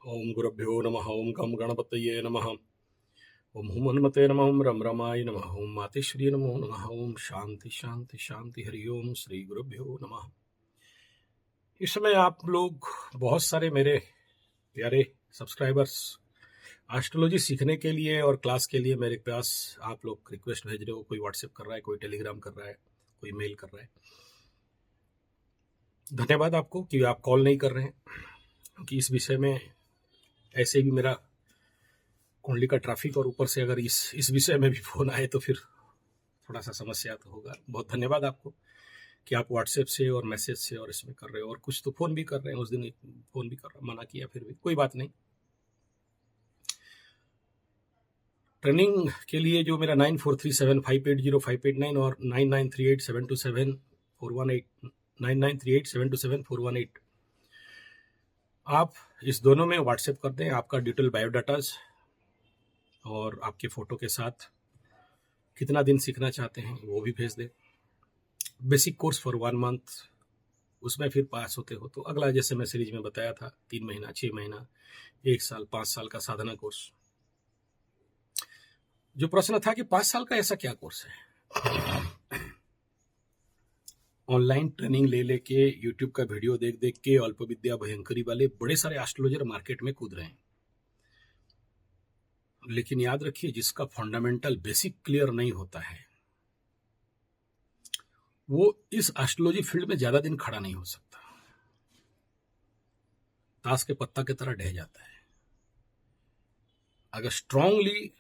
ओम गुरुभ्यो नमः। ओम गम गणपतये नमः। ओम हुम हनुमते नमः। ओम रम रमाय नमः। ओम मातेश्वरी नमो नमः। ओम शांति शांति शांति। हरि ओम श्री गुरुभ्यो नमः। इस समय आप लोग बहुत सारे मेरे प्यारे सब्सक्राइबर्स एस्ट्रोलॉजी सीखने के लिए और क्लास के लिए मेरे पास आप लोग रिक्वेस्ट भेज रहे हो। कोई व्हाट्सएप कर रहा है, कोई टेलीग्राम कर रहा है, कोई मेल कर रहा है। धन्यवाद आपको कि आप कॉल नहीं कर रहे हैं, क्योंकि इस विषय में ऐसे भी मेरा कुंडली का ट्रैफिक और ऊपर से अगर इस विषय में भी फोन आए तो फिर थोड़ा सा समस्या तो होगा। बहुत धन्यवाद आपको कि आप व्हाट्सएप से और मैसेज से और इसमें कर रहे हो, और कुछ तो फोन भी कर रहे हैं। उस दिन फोन भी कर रहा, मना किया, फिर भी कोई बात नहीं। ट्रेनिंग के लिए जो मेरा 9437580589 और 9938727418 9938727418 आप इस दोनों में व्हाट्सएप कर दें आपका डिटेल बायोडाटाज और आपके फोटो के साथ कितना दिन सीखना चाहते हैं वो भी भेज दें। बेसिक कोर्स फॉर 1 मंथ, उसमें फिर पास होते हो तो अगला, जैसे मैं सीरीज में बताया था, 3 महीना, 6 महीना, 1 साल, 5 साल का साधना कोर्स। जो प्रश्न था कि 5 साल का ऐसा क्या कोर्स है। ऑनलाइन ट्रेनिंग ले लेके, यूट्यूब का वीडियो देख देख के अल्प विद्या भयंकरी वाले बड़े सारे एस्ट्रोलॉजर मार्केट में कूद रहे हैं। लेकिन याद रखिए, जिसका फंडामेंटल बेसिक क्लियर नहीं होता है वो इस एस्ट्रोलॉजी फील्ड में ज्यादा दिन खड़ा नहीं हो सकता, ताश के पत्ता की तरह ढह जाता है। अगर स्ट्रांगली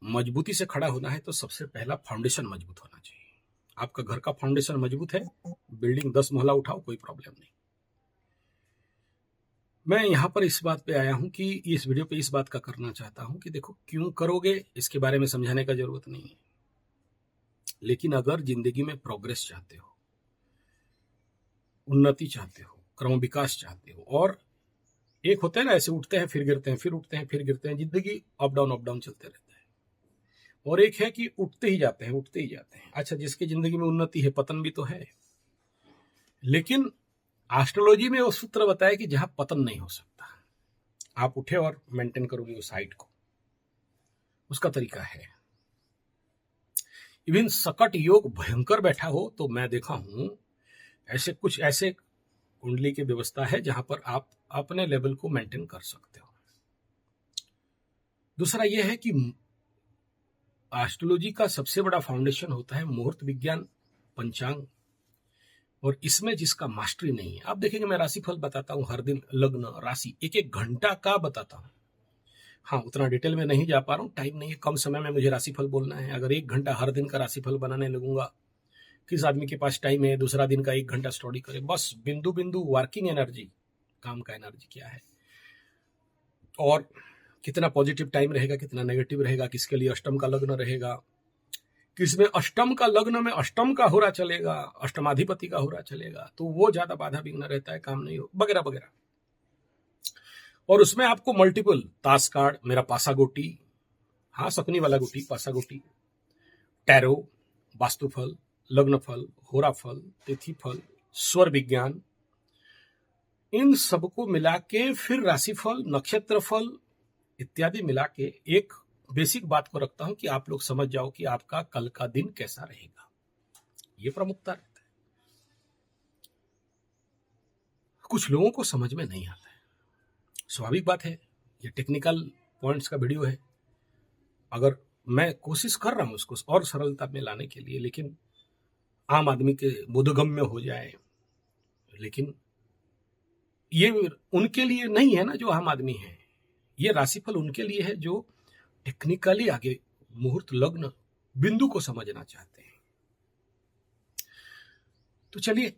मजबूती से खड़ा होना है तो सबसे पहला फाउंडेशन मजबूत होना चाहिए। आपका घर का फाउंडेशन मजबूत है, बिल्डिंग 10 महला उठाओ, कोई प्रॉब्लम नहीं। मैं यहां पर इस बात पे आया हूं कि इस वीडियो पे इस बात का करना चाहता हूं कि देखो, क्यों करोगे इसके बारे में समझाने का जरूरत नहीं है। लेकिन अगर जिंदगी में प्रोग्रेस चाहते हो, उन्नति चाहते हो, क्रम विकास चाहते हो, और एक होता है ना, ऐसे उठते हैं फिर गिरते हैं, फिर उठते हैं फिर गिरते हैं, जिंदगी अप डाउन चलते रहता है। और एक है कि उठते ही जाते हैं, उठते ही जाते हैं। अच्छा, जिसकी जिंदगी में उन्नति है, पतन भी तो है। लेकिन एस्ट्रोलॉजी में वो सूत्र बताया कि जहां पतन नहीं हो सकता, आप उठे और मेंटेन करोगे उस हाइट को, उसका तरीका है। इवन सकट योग भयंकर बैठा हो तो मैं देखा हूं ऐसे कुंडली की व्यवस्था है जहां पर आप अपने लेवल को मेंटेन कर सकते हो। दूसरा यह है कि एस्ट्रोलॉजी का सबसे बड़ा फाउंडेशन होता है मुहूर्त विज्ञान, पंचांग, और इसमें जिसका मास्टरी नहीं है। आप देखेंगे मैं राशिफल बताता हूं हर दिन, लग्न, राशि, एक एक घंटा का बताता हूं। हाँ, उतना डिटेल में नहीं जा पा रहा हूं, टाइम नहीं है, कम समय में मुझे राशिफल बोलना है। अगर 1 घंटा हर दिन का राशिफल बनाने लगूंगा, किस आदमी के पास टाइम है दूसरा दिन का 1 घंटा स्टडी करे? बस बिंदु बिंदु वर्किंग एनर्जी, काम का एनर्जी क्या है, और कितना पॉजिटिव टाइम रहेगा, कितना नेगेटिव रहेगा, किसके लिए अष्टम का लग्न रहेगा, किसमें अष्टम का लग्न में अष्टम का होरा चलेगा, अष्टमाधिपति का होरा चलेगा, तो वो ज्यादा बाधा विघ्न रहता है, काम नहीं हो, वगैरह वगैरह। और उसमें आपको मल्टीपल ताश कार्ड, मेरा पासा गोटी, हाँ सपनी वाला गोटी, पासा गोटी, टैरो, वास्तुफल, लग्नफल, होराफल, तिथिफल, स्वर विज्ञान, इन सबको मिला के फिर राशिफल, नक्षत्रफल इत्यादि मिला के एक बेसिक बात को रखता हूं कि आप लोग समझ जाओ कि आपका कल का दिन कैसा रहेगा। ये प्रमुखता रहता है। कुछ लोगों को समझ में नहीं आता है, स्वाभाविक बात है, ये टेक्निकल पॉइंट्स का वीडियो है। अगर मैं कोशिश कर रहा हूं उसको और सरलता में लाने के लिए, लेकिन आम आदमी के बोधगम्य हो जाए। लेकिन ये उनके लिए नहीं है ना जो आम आदमी है, ये राशिफल उनके लिए है जो टेक्निकली आगे मुहूर्त, लग्न, बिंदु को समझना चाहते हैं। तो चलिए,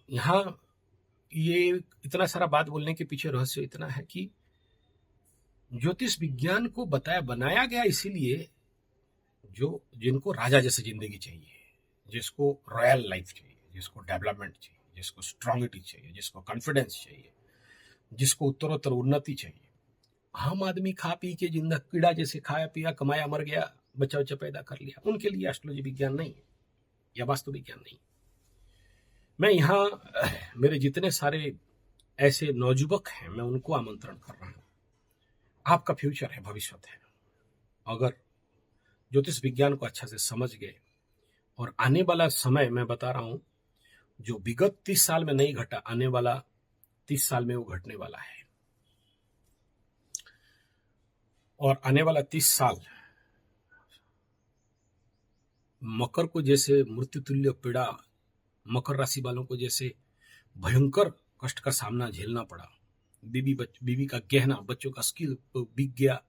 यहां ये इतना सारा बात बोलने के पीछे रहस्य इतना है कि ज्योतिष विज्ञान को बनाया गया इसीलिए जो जिनको राजा जैसी जिंदगी चाहिए, जिसको रॉयल लाइफ चाहिए, जिसको डेवलपमेंट चाहिए, जिसको स्ट्रांगिटी चाहिए, जिसको कॉन्फिडेंस चाहिए, जिसको उत्तरोत्तर उन्नति चाहिए। आम आदमी खा पी के जिंदा कीड़ा जैसे खाया पिया, कमाया, मर गया, बच्चा बच्चा पैदा कर लिया, उनके लिए एस्ट्रोलॉजी विज्ञान नहीं है या वास्तु विज्ञान नहीं। मैं यहाँ मेरे जितने सारे ऐसे नौजुवक हैं, मैं उनको आमंत्रण कर रहा हूं। आपका फ्यूचर है, भविष्य है। अगर ज्योतिष विज्ञान को अच्छा से समझ गए और आने वाला समय मैं बता रहा हूं, जो विगत 30 साल में नहीं घटा, आने वाला 30 साल में वो घटने वाला है। और आने वाला 30 साल मकर को जैसे मृत्युतुल्य पीड़ा, मकर राशि वालों को जैसे भयंकर कष्ट का सामना झेलना पड़ा, बीवी का गहना, बच्चों का स्किल बिक गया,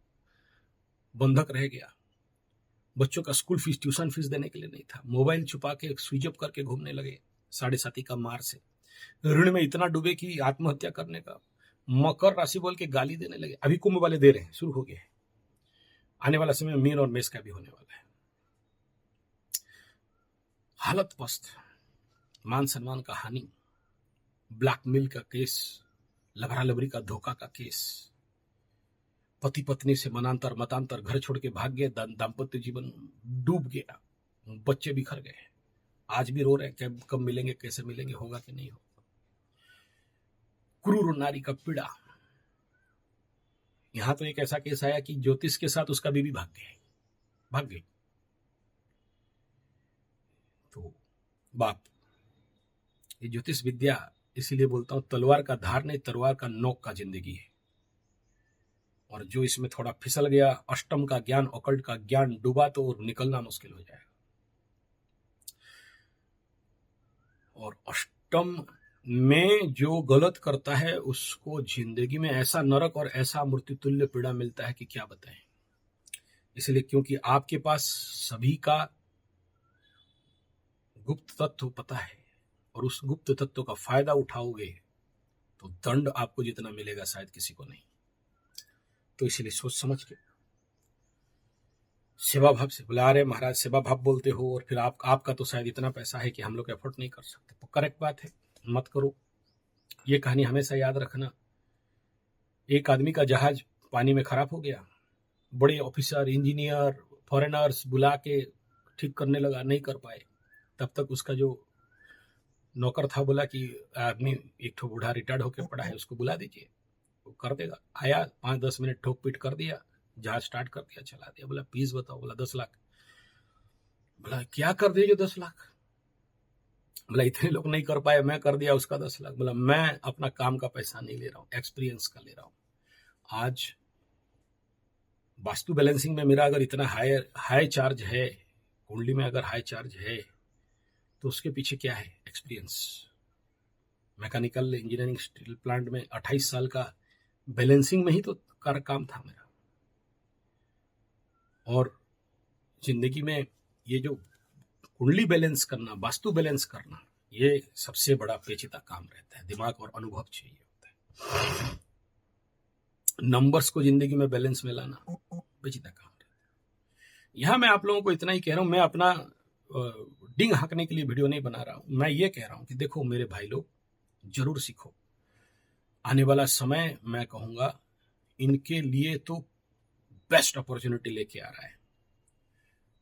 बंधक रह गया, बच्चों का स्कूल फीस, ट्यूशन फीस देने के लिए नहीं था, मोबाइल छुपा के स्विच ऑफ करके घूमने लगे, 7.5 का मार से ऋण में इतना डूबे कि आत्महत्या करने का, मकर राशि बोल के गाली देने लगे। अभी कुंभ वाले दे रहे हैं, शुरू हो गए। आने वाला समय मीन और मेष का भी होने वाला है। हालत पस्त, मान सम्मान का हानि, ब्लैकमेल का केस, लभरा लभरी का धोखा का केस, पति पत्नी से मतांतर, घर छोड़ के भाग गए, दाम्पत्य जीवन डूब गया, बच्चे बिखर गए, आज भी रो रहे हैं कब मिलेंगे, कैसे मिलेंगे, होगा कि नहीं होगा। क्रूर नारी का पीड़ा। यहां तो एक ऐसा केस आया कि ज्योतिष के साथ उसका बीवी भाग गई। तो बाप, ये ज्योतिष विद्या, इसीलिए बोलता हूं तलवार का धार नहीं, तलवार का नोक का जिंदगी है। और जो इसमें थोड़ा फिसल गया, अष्टम का ज्ञान, ऑकल्ट का ज्ञान डूबा तो निकलना मुश्किल हो जाएगा। और अष्टम में जो गलत करता है उसको जिंदगी में ऐसा नरक और ऐसा मृत्युतुल्य पीड़ा मिलता है कि क्या बताएं। इसलिए क्योंकि आपके पास सभी का गुप्त तत्व पता है और उस गुप्त तत्व का फायदा उठाओगे तो दंड आपको जितना मिलेगा शायद किसी को नहीं। तो इसलिए सोच समझ के सेवा भाव से बुला रहे महाराज, सेवा भाव बोलते हो और फिर आपका तो शायद इतना पैसा है कि हम लोग एफर्ट नहीं कर सकते। तो करेक्ट बात है, मत करो। ये कहानी हमेशा याद रखना। एक आदमी का जहाज पानी में खराब हो गया, बड़े ऑफिसर, इंजीनियर, फॉरेनर्स बुला के ठीक करने लगा, नहीं कर पाए। तब तक उसका जो नौकर था बोला कि आदमी एक ठो बूढ़ा रिटायर्ड होकर पड़ा है, उसको बुला दीजिए, वो कर देगा। आया, 5-10 मिनट ठोक पीट कर दिया, जहाज स्टार्ट कर दिया, चला दिया। बोला फीस बताओ, बोला 10 लाख। बोला क्या कर दिए जो 10 लाख? बोला इतने लोग नहीं कर पाए, मैं कर दिया, उसका 10 लाख। बोला मैं अपना काम का पैसा नहीं ले रहा हूँ, एक्सपीरियंस का ले रहा हूँ। आज वास्तु बैलेंसिंग में मेरा अगर इतना हाई चार्ज है, कुंडली में अगर हाई चार्ज है, तो उसके पीछे क्या है? Experience. Mechanical engineering steel plant में 28 साल का बैलेंसिंग में ही तो काम था मेरा। और जिंदगी में ये जो कुंडली बैलेंस करना, वास्तु बैलेंस करना, ये सबसे बड़ा पेचीदा काम रहता है। दिमाग और अनुभव चाहिए होता है। नंबर्स को जिंदगी में बैलेंस में लाना पेचीदा काम रहता है। यहां मैं आप लोगों को इतना ही कह रहा हूं, मैं अपना डिंग हाँकने के लिए वीडियो नहीं बना रहा हूं। मैं ये कह रहा हूं कि देखो मेरे भाई लोग, जरूर सीखो। आने वाला समय मैं कहूंगा इनके लिए तो बेस्ट अपॉर्चुनिटी लेके आ रहा है।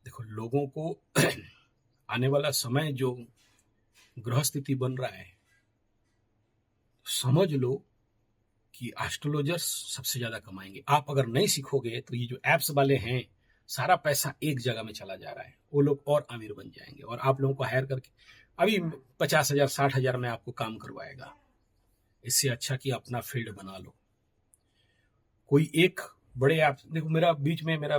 देखो लोगों को आने वाला समय जो ग्रह स्थिति बन रहा है, समझ लो कि एस्ट्रोलॉजर्स सबसे ज्यादा कमाएंगे। आप अगर नहीं सीखोगे तो ये जो एप्स वाले हैं, सारा पैसा एक जगह में चला जा रहा है, वो लोग और अमीर बन जाएंगे और आप लोगों को हायर करके अभी 50,000 60,000 में आपको काम करवाएगा। इससे अच्छा कि अपना फील्ड बना लो। कोई एक बड़े ऐप, देखो मेरा बीच में मेरा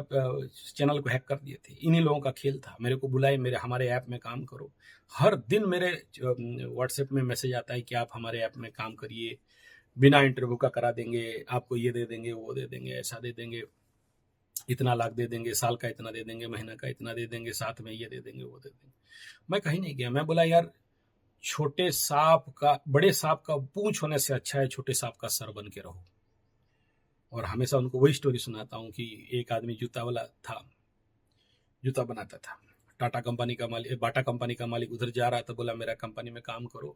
चैनल को हैक कर दिए थे, इन्हीं लोगों का खेल था। मेरे को बुलाए, हमारे ऐप में काम करो। हर दिन मेरे व्हाट्सएप में मैसेज आता है कि आप हमारे ऐप में काम करिए, बिना इंटरव्यू का करा देंगे, आपको ये दे देंगे, वो दे देंगे, ऐसा दे देंगे, इतना लाख दे देंगे, साल का इतना दे देंगे, महीना का इतना दे देंगे, साथ में ये दे देंगे, वो दे देंगे। मैं कहीं नहीं गया। मैं बोला यार, छोटे सांप का, बड़े सांप का पूंछ होने से अच्छा है छोटे सांप का सर बन के रहो। और हमेशा उनको वही स्टोरी सुनाता हूँ कि एक आदमी जूता वाला था, जूता बनाता था, टाटा कंपनी का मालिक, बाटा कंपनी का मालिक उधर जा रहा था। बोला मेरा कंपनी में काम करो।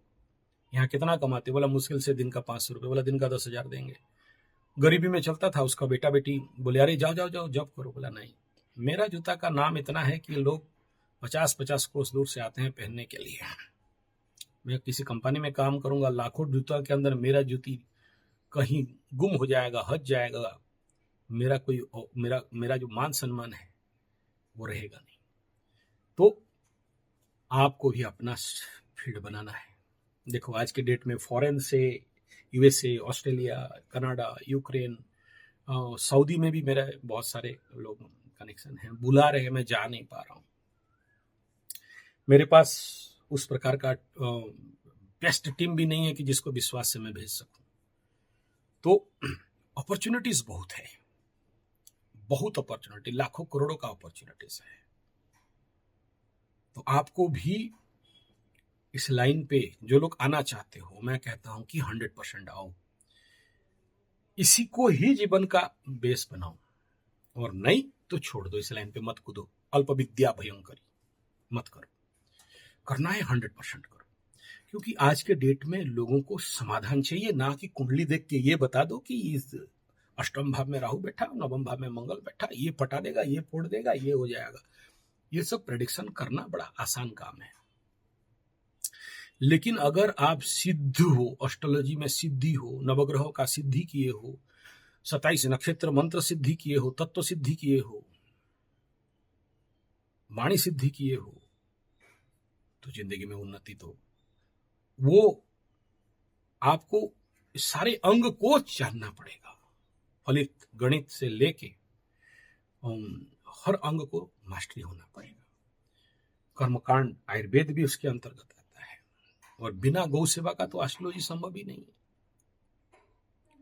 यहाँ कितना कमाते? बोला मुश्किल से दिन का 500 रुपये। बोला दिन का 10,000 देंगे। गरीबी में चलता था। उसका बेटा बेटी बोले अरे जाओ जाओ जाओ जॉब करो। बोला नहीं, मेरा जूता का नाम इतना है कि लोग 50-50 कोस दूर से आते हैं पहनने के लिए। मैं किसी कंपनी में काम करूंगा, लाखों जूता के अंदर मेरा जूती कहीं गुम हो जाएगा, हट जाएगा, मेरा कोई मेरा मेरा जो मान सम्मान है वो रहेगा नहीं। तो आपको भी अपना फील्ड बनाना है। देखो आज के डेट में फॉरेन से, USA, Australia, Canada, Ukraine, Saudi में भी मेरे बहुत सारे लोग कनेक्शन हैं, बुला रहे हैं, मैं जा नहीं पा रहा हूँ। मेरे पास उस प्रकार का बेस्ट टीम भी नहीं है कि जिसको विश्वास से मैं भेज सकूं। तो अपॉर्चुनिटीज बहुत है, बहुत अपॉर्चुनिटी, लाखों करोड़ों का अपॉर्चुनिटीज है। तो आपको भी इस लाइन पे जो लोग आना चाहते हो, मैं कहता हूं कि 100% आओ, इसी को ही जीवन का बेस बनाओ, और नहीं तो छोड़ दो, इस लाइन पे मत कूदो, अल्प विद्या भयंकरी मत करो। करना है 100% करो, क्योंकि आज के डेट में लोगों को समाधान चाहिए, ना कि कुंडली देख के ये बता दो कि इस अष्टम भाव में राहु बैठा, नवम भाव में मंगल बैठा, ये पटा देगा, ये फोड़ देगा, ये हो जाएगा। ये सब प्रेडिक्शन करना बड़ा आसान काम है। लेकिन अगर आप सिद्ध हो, एस्ट्रोलॉजी में सिद्धि हो, नवग्रहों का सिद्धि किए हो, 27 नक्षत्र मंत्र सिद्धि किए हो, तत्व सिद्धि किए हो, वाणी सिद्धि किए हो, तो जिंदगी में उन्नति तो वो आपको सारे अंग को जानना पड़ेगा। फलित गणित से लेके हर अंग को मास्टरी होना पड़ेगा। कर्मकांड आयुर्वेद भी उसके अंतर्गत आता है, और बिना गौ सेवा का तो एस्ट्रोलॉजी संभव ही नहीं है।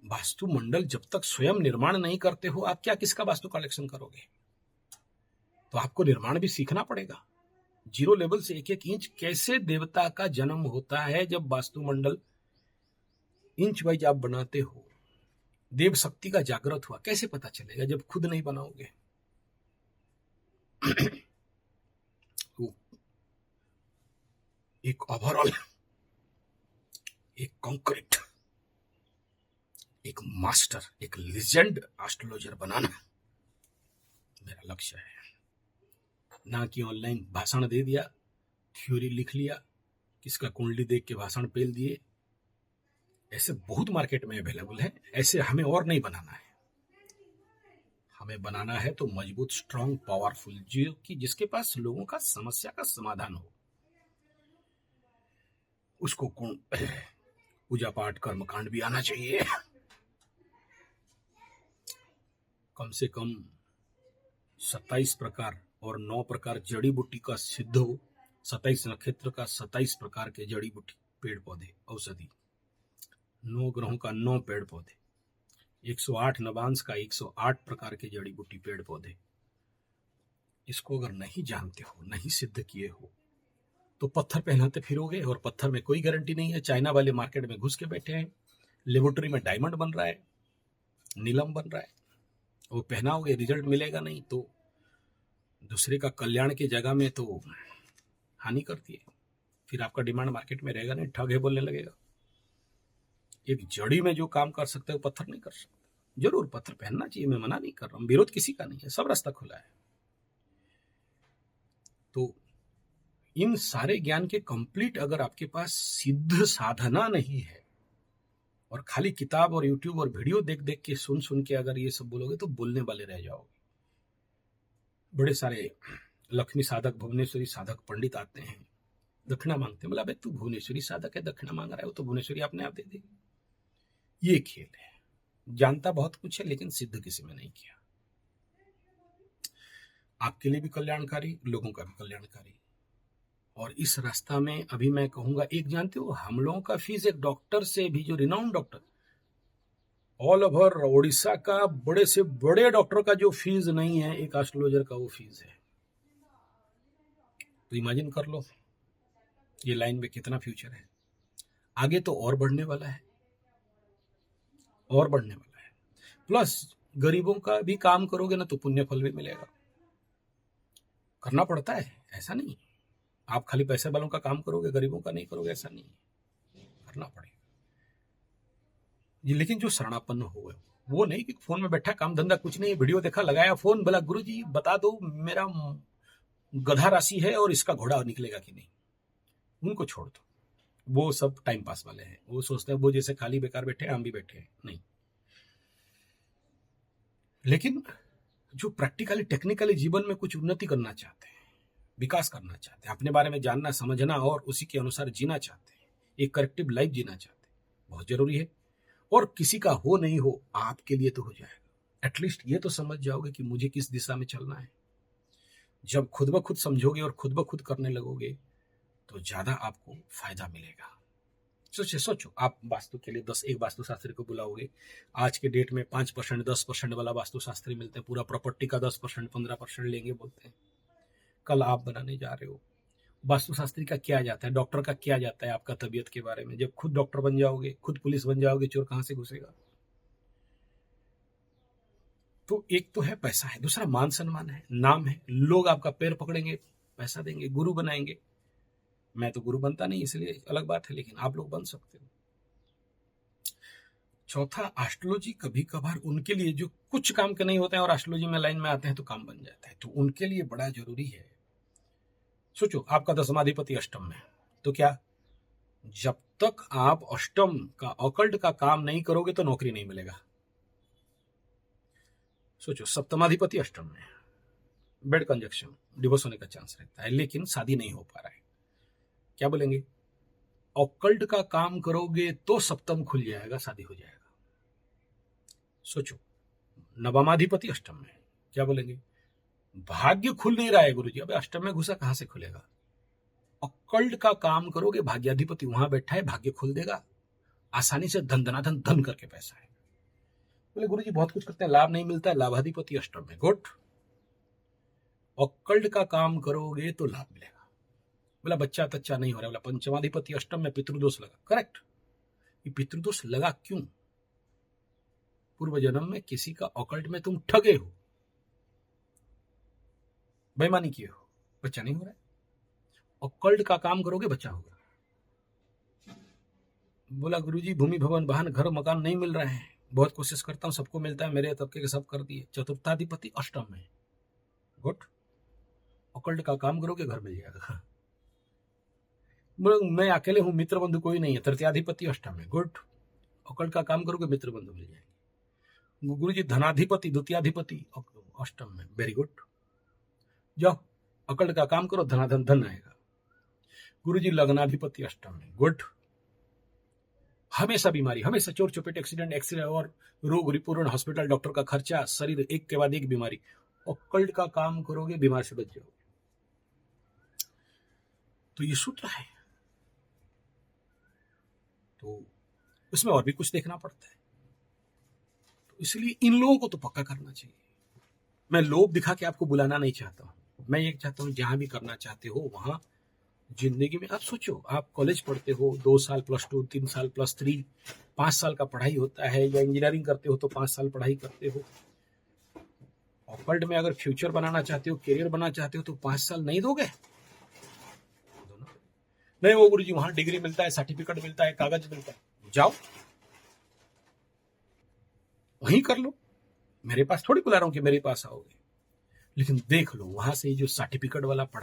वास्तुमंडल जब तक स्वयं निर्माण नहीं करते हो, आप क्या किसका वास्तु कलेक्शन करोगे? तो आपको निर्माण भी सीखना पड़ेगा, जीरो लेवल से एक एक इंच कैसे देवता का जन्म होता है। जब वास्तुमंडल इंच वाइज आप बनाते हो, देव शक्ति का जागृत हुआ कैसे पता चलेगा जब खुद नहीं बनाओगे? एक ओवरऑल, एक कॉन्क्रीट, एक मास्टर, एक लीजेंड एस्ट्रोलॉजर बनाना मेरा लक्ष्य है। ना कि ऑनलाइन भाषण दे दिया, थ्योरी लिख लिया, किसका कुंडली देख के भाषण पेल दिए, ऐसे बहुत मार्केट में अवेलेबल है। ऐसे हमें और नहीं बनाना है। हमें बनाना है तो मजबूत, स्ट्रांग, पावरफुल, जो कि जिसके पास लोगों का समस्या का समाधान हो। उसको पूजा पाठ कर्मकांड भी आना चाहिए, कम से कम 27 प्रकार और 9 प्रकार जड़ी बूटी का सिद्ध हो। 27 नक्षत्र का 27 प्रकार के जड़ी बूटी, पेड़ पौधे, औषधि, 9 ग्रहों का 9 पेड़ पौधे, 108 नवांश का 108 प्रकार के जड़ी बूटी, पेड़ पौधे। इसको अगर नहीं जानते हो, नहीं सिद्ध किए हो, तो पत्थर पहनाते फिरोगे, और पत्थर में कोई गारंटी नहीं है। चाइना वाले मार्केट में घुस के बैठे हैं, लेबोरेटरी में डायमंड बन रहा है, नीलम बन रहा है, वो पहनाओगे, रिजल्ट मिलेगा नहीं तो दूसरे का कल्याण की जगह में तो हानि करती है। फिर आपका डिमांड मार्केट में रहेगा नहीं, ठग है बोलने लगेगा। एक जड़ी में जो काम कर सकते हो पत्थर नहीं कर सकते। जरूर पत्थर पहनना चाहिए, मैं मना नहीं कर रहा हूं, विरोध किसी का नहीं है, सब रास्ता खुला है। तो इन सारे ज्ञान के कंप्लीट अगर आपके पास सिद्ध साधना नहीं है, और खाली किताब और यूट्यूब और वीडियो देख देख के, सुन सुन के अगर ये सब बोलोगे तो बोलने वाले रह जाओगे। बड़े सारे लक्ष्मी साधक, भुवनेश्वरी साधक पंडित आते हैं, दक्षिणा मांगते हैं। बोला भाई तू भुवनेश्वरी साधक है, दक्षिणा मांग रहा है, वो तो भुवनेश्वरी अपने आप दे देगी। ये खेल है, जानता बहुत कुछ है लेकिन सिद्ध किसी में नहीं किया। आपके लिए भी कल्याणकारी, लोगों का भी कल्याणकारी। और इस रास्ता में अभी मैं कहूंगा, एक जानते हो, हम लोगों का फीस एक डॉक्टर से भी, जो renowned doctor all over Odisha का, बड़े से बड़े डॉक्टर का जो फीस नहीं है, एक एस्ट्रोलॉजर का वो फीस है। तो इमेजिन कर लो ये लाइन में कितना फ्यूचर है। आगे तो और बढ़ने वाला है, और बढ़ने वाला है। प्लस गरीबों का भी काम करोगे ना तो पुण्य फल भी मिलेगा। करना पड़ता है, ऐसा नहीं आप खाली पैसे वालों का काम करोगे, गरीबों का नहीं करोगे, ऐसा नहीं, करना पड़ेगा। लेकिन जो शरणापन्न हो, वो नहीं कि फोन में बैठा, काम धंधा कुछ नहीं, वीडियो देखा, लगाया फोन, बोला गुरुजी बता दो मेरा गधा राशि है और इसका घोड़ा निकलेगा कि नहीं। उनको छोड़ दो, वो सब टाइम पास वाले हैं, वो सोचते हैं वो जैसे खाली बेकार बैठे हैं हम भी बैठे हैं, नहीं। लेकिन जो प्रैक्टिकली टेक्निकली जीवन में कुछ उन्नति करना चाहते हैं, विकास करना चाहते हैं, अपने बारे में जानना समझना और उसी के अनुसार जीना चाहते हैं, एक करेक्टिव लाइफ जीना चाहते हैं, बहुत जरूरी है। और किसी का हो नहीं हो, आपके लिए तो हो जाएगा। एटलीस्ट ये तो समझ जाओगे कि मुझे किस दिशा में चलना है। जब खुद ब खुद समझोगे और खुद ब खुद करने लगोगे तो ज्यादा आपको फायदा मिलेगा। सोचो आप वास्तु के लिए 10 एक वास्तु शास्त्री को बुलाओगे, आज के डेट में 5% 10% वाला वास्तु शास्त्री मिलते हैं, पूरा प्रॉपर्टी का 10% 15% लेंगे बोलते हैं। कल आप बनाने जा रहे हो, वास्तु शास्त्री का क्या जाता है, डॉक्टर का क्या जाता है आपका तबीयत के बारे में। जब खुद डॉक्टर बन जाओगे, खुद पुलिस बन जाओगे, चोर कहां से घुसेगा। तो एक तो है पैसा है, दूसरा मान सम्मान है, नाम है, लोग आपका पैर पकड़ेंगे, पैसा देंगे, गुरु बनाएंगे। मैं तो गुरु बनता नहीं, इसलिए अलग बात है, लेकिन आप लोग बन सकते हो। चौथा, एस्ट्रोलॉजी कभी कभार उनके लिए जो कुछ काम के नहीं होते हैं और एस्ट्रोलॉजी में लाइन में आते हैं तो काम बन जाता है, तो उनके लिए बड़ा जरूरी है। सोचो आपका दशमाधिपति अष्टम में, तो क्या जब तक आप अष्टम का ऑकल्ट का काम नहीं करोगे तो नौकरी नहीं मिलेगा। सोचो सप्तमाधिपति अष्टम में, बेड कंजक्शन, डिवोर्स होने का चांस रहता है, लेकिन शादी नहीं हो पा रहा है, क्या बोलेंगे, ऑकल्ट का काम करोगे तो सप्तम खुल जाएगा, शादी हो जाएगा। सोचो नवमाधिपति अष्टम में, क्या बोलेंगे, भाग्य खुल नहीं रहा है गुरुजी, अबे अष्टम में घुसा कहां से खुलेगा। ऑकल्ट का काम करोगे, भाग्याधिपति वहां बैठा है, भाग्य खुल देगा, आसानी से धन धनाधन धन करके पैसा है। बोले गुरुजी बहुत कुछ करते हैं, लाभ नहीं मिलता है, लाभाधिपति अष्टम में, गुड। ऑकल्ट का काम करोगे तो लाभ मिलेगा। बोला बच्चा तच्चा नहीं हो रहा, बोला पंचमाधिपति अष्टम में पितृदोष लगा, करेक्ट। ये पितृदोष लगा क्यों, पूर्व जन्म में किसी का ऑकल्ट में तुम ठगे हो, बेईमानी किए हो, बच्चा नहीं हो रहा है। ऑकल्ट का काम करोगे बच्चा होगा। बोला गुरुजी भूमि भवन वाहन घर मकान नहीं मिल रहे हैं, बहुत कोशिश करता हूं, सबको मिलता है, मेरे तबके के सब कर दिए। चतुर्थाधिपति अष्टम में, गुड। ऑकल्ट का काम करोगे घर मिल जाएगा। मैं अकेले हूं, मित्र बंधु कोई नहीं है, तृतीयाधिपति अष्टम में, गुड। ऑकल्ट का काम करोगे मित्र बंधु मिल जाएंगे। गुरुजी धनाधिपति द्वितीयाधिपति अष्टम में, वेरी गुड, जाओ ऑकल्ट का काम करो, धनाधन धन आएगा। गुरुजी लग्नाधिपति अष्टम में, गुड। हमेशा बीमारी, हमेशा चोर चपेट, एक्सीडेंट, एक्सरे और रोग रिपूर्ण, हॉस्पिटल, डॉक्टर का खर्चा, शरीर एक के बाद एक बीमारी। ऑकल्ट का काम करोगे बीमार से बच जाओगे। तो ये सूत्र है, तो उसमें और भी कुछ देखना पड़ता है, तो इसलिए इन लोगों को तो पक्का करना चाहिए। मैं लोभ दिखा के आपको बुलाना नहीं चाहता हूं, मैं ये चाहता हूं जहां भी करना चाहते हो वहां जिंदगी में। आप सोचो आप कॉलेज पढ़ते हो, 2 साल +2, 3 साल +3, 5 साल का पढ़ाई होता है, या इंजीनियरिंग करते हो तो 5 साल पढ़ाई करते हो। ऑकल्ट में अगर फ्यूचर बनाना चाहते हो, करियर बनाना चाहते हो तो 5 साल नहीं दोगे, नहीं वो गुरुजी वहां डिग्री मिलता है, सर्टिफिकेट मिलता है, कागज मिलता है, जाओ वहीं कर लो, मेरे पास थोड़ी बुला रहा हूं कि मेरे पास आओगे, लेकिन देख लो वहां से जो सर्टिफिकेट वाला पढ़ाई